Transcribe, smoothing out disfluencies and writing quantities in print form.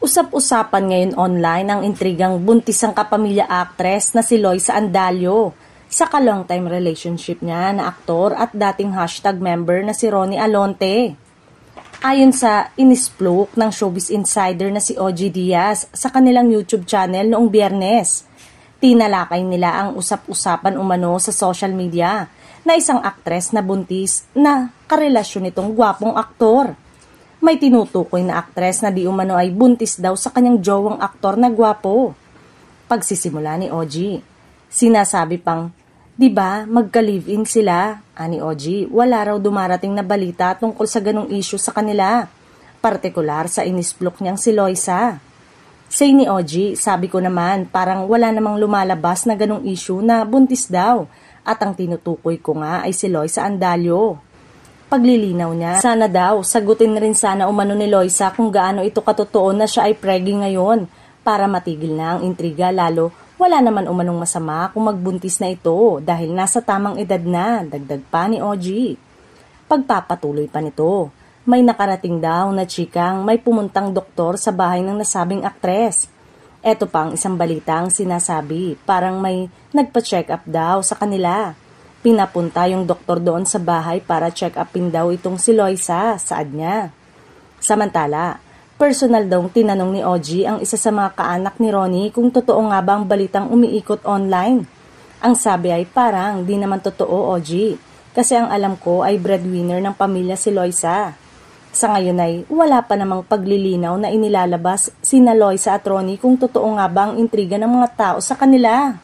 Usap-usapan ngayon online ang intrigang buntis ang kapamilya actress na si Loisa Andalio sa ka-long-time relationship niya na aktor at dating hashtag member na si Ronnie Alonte. Ayon sa inisplok ng Showbiz Insider na si OG Diaz sa kanilang YouTube channel noong Biyernes, tinalakay nila ang usap-usapan umano sa social media na isang aktres na buntis na karelasyon nitong gwapong aktor. May tinutukoy na aktres na di umano ay buntis daw sa kanyang jowang aktor na gwapo. Pagsisimula ni OG, sinasabi pang, "Di ba magka-live-in sila?" Ani OG, wala raw dumarating na balita tungkol sa ganong issue sa kanila, partikular sa inisplok niyang si Loisa. Say ni OG, sabi ko naman parang wala namang lumalabas na ganong issue na buntis daw at ang tinutukoy ko nga ay si Loisa Andalio. Paglilinaw niya, sana daw sagutin rin sana umano ni Loisa kung gaano ito katotoo na siya ay preggy ngayon para matigil na ang intriga, lalo wala naman umanong masama kung magbuntis na ito dahil nasa tamang edad na, dagdag pa ni OG. Pagpapatuloy pa nito, may nakarating daw na chikang may pumuntang doktor sa bahay ng nasabing aktres. Eto pang isang balitang sinasabi, parang may nagpa-check up daw sa kanila. Pinapunta yung doktor doon sa bahay para check upin daw itong si Loisa, saad niya. Samantala, personal daw tinanong ni OG ang isa sa mga kaanak ni Ronnie kung totoo nga ba ang balitang umiikot online. Ang sabi ay parang di naman totoo, OG, kasi ang alam ko ay breadwinner ng pamilya si Loisa. Sa ngayon ay wala pa namang paglilinaw na inilalabas sina Loisa at Ronnie kung totoo nga ba ang intriga ng mga tao sa kanila.